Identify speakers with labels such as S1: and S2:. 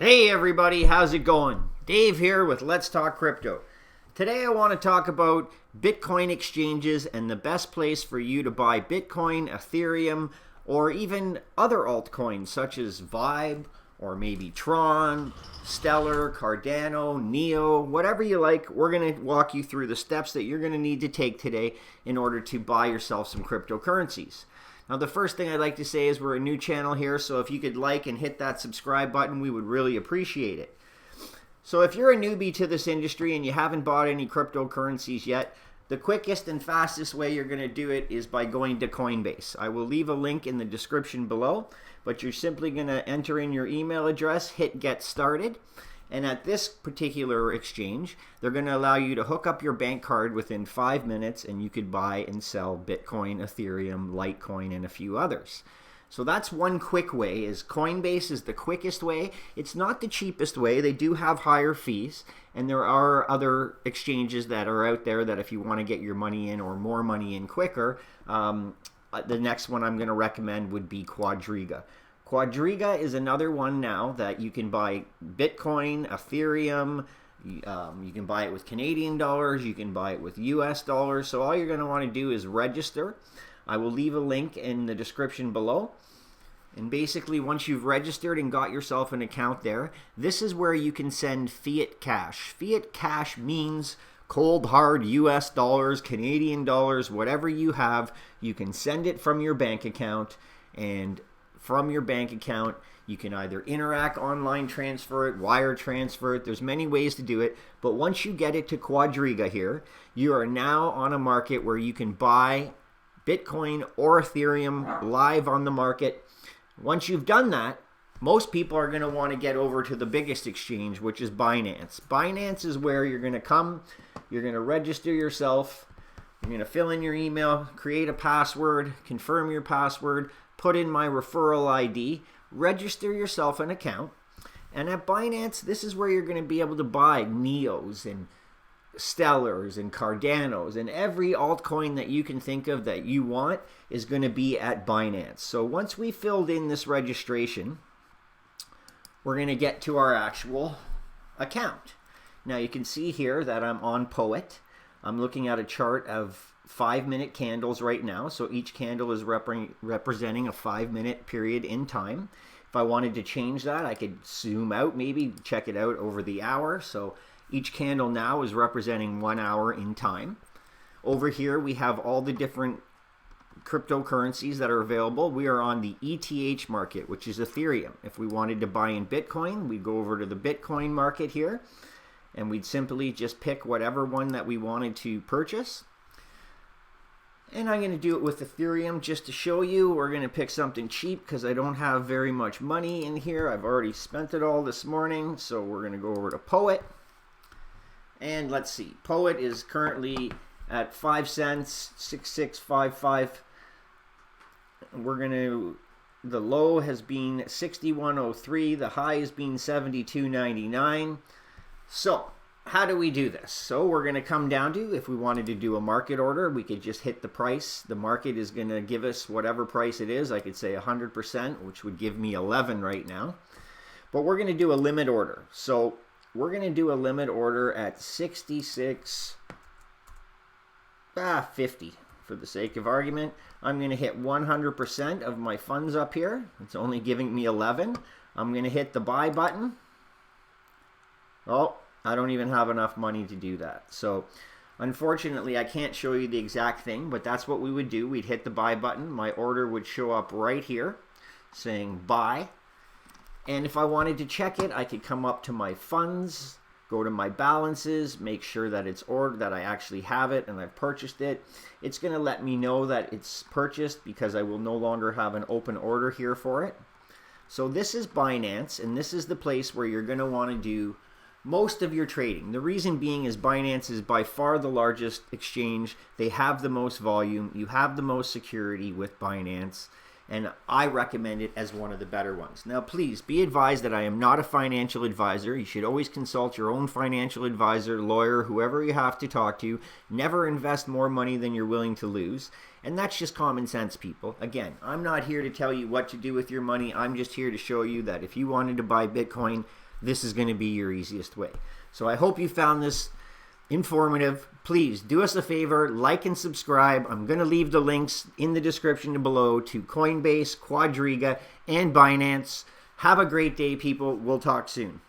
S1: Hey everybody, how's it going? Dave here with Let's Talk Crypto. Today I want to talk about Bitcoin exchanges and the best place for you to buy Bitcoin, Ethereum, or even other altcoins such as Vibe, or maybe Tron, Stellar, Cardano, Neo, whatever you like. We're going to walk you through the steps that you're going to need to take today in order to buy yourself some cryptocurrencies. Now, the first thing I'd like to say is we're a new channel here, so if you could like and hit that subscribe button, we would really appreciate it. So if you're a newbie to this industry and you haven't bought any cryptocurrencies yet, the quickest and fastest way you're going to do it is by going to Coinbase. I will leave a link in the description below, but you're simply going to enter in your email address, hit get started, and at this particular exchange, they're going to allow you to hook up your bank card within 5 minutes, and you could buy and sell Bitcoin, Ethereum, Litecoin, and a few others. So that's one quick way. Is Coinbase is the quickest way. It's not the cheapest way. They do have higher fees, and there are other exchanges that are out there that if you want to get your money in or more money in quicker, the next one I'm going to recommend would be Quadriga. Quadriga is another one now that you can buy Bitcoin, Ethereum, you can buy it with Canadian dollars, you can buy it with US dollars. So all you're going to want to do is register. I will leave a link in the description below. And basically, once you've registered and got yourself an account there, this is where you can send fiat cash. Fiat cash means cold, hard US dollars, Canadian dollars, whatever you have, you can send it from your bank account, and from your bank account, you can either Interac online transfer it, wire transfer it. There's many ways to do it, but once you get it to Quadriga here, you are now on a market where you can buy Bitcoin or Ethereum live on the market. Once you've done that, most people are going to want to get over to the biggest exchange, which is Binance. Binance is where you're going to come, you're going to register yourself, you're going to fill in your email, create a password, confirm your password, put in my referral ID, register yourself an account, and at Binance, this is where you're going to be able to buy Neos and Stellars and Cardanos, and every altcoin that you can think of that you want is going to be at Binance. So once we filled in this registration, we're going to get to our actual account. Now you can see here that I'm on Poet. I'm looking at a chart of 5-minute candles right now. So each candle is representing a 5-minute period in time. If I wanted to change that, I could zoom out, maybe check it out over the hour. So each candle now is representing 1 hour in time. Over here, we have all the different cryptocurrencies that are available. We are on the ETH market, which is Ethereum. If we wanted to buy in Bitcoin, we'd go over to the Bitcoin market here, and we'd simply just pick whatever one that we wanted to purchase. And I'm going to do it with Ethereum just to show you. We're going to pick something cheap because I don't have very much money in here. I've already spent it all this morning, so we're going to go over to Poet. And let's see, Poet is currently at 5 cents, 6655. We're going to, the low has been 61.03, the high has been 72.99. So how do we do this? So we're going to come down to, if we wanted to do a market order, we could just hit the price. The market is going to give us whatever price it is. I could say 100%, which would give me 11 right now. But we're going to do a limit order. So we're going to do a limit order at 66.50 for the sake of argument. I'm going to hit 100% of my funds up here. It's only giving me 11. I'm going to hit the buy button. Oh, I don't even have enough money to do that. So unfortunately, I can't show you the exact thing, but that's what we would do. We'd hit the buy button. My order would show up right here saying buy. And if I wanted to check it, I could come up to my funds, go to my balances, make sure that it's ordered, that I actually have it and I've purchased it. It's going to let me know that it's purchased because I will no longer have an open order here for it. So this is Binance, and this is the place where you're going to want to do most of your trading. The reason being is Binance is by far the largest exchange. They have the most volume. You have the most security with Binance, and I recommend it as one of the better ones. Now, please be advised that I am not a financial advisor. You should always consult your own financial advisor, lawyer, whoever you have to talk to. Never invest more money than you're willing to lose. And that's just common sense, people. Again, I'm not here to tell you what to do with your money. I'm just here to show you that if you wanted to buy Bitcoin, this is going to be your easiest way. So I hope you found this informative. Please do us a favor, like and subscribe. I'm going to leave the links in the description below to Coinbase, Quadriga, and Binance. Have a great day, people. We'll talk soon.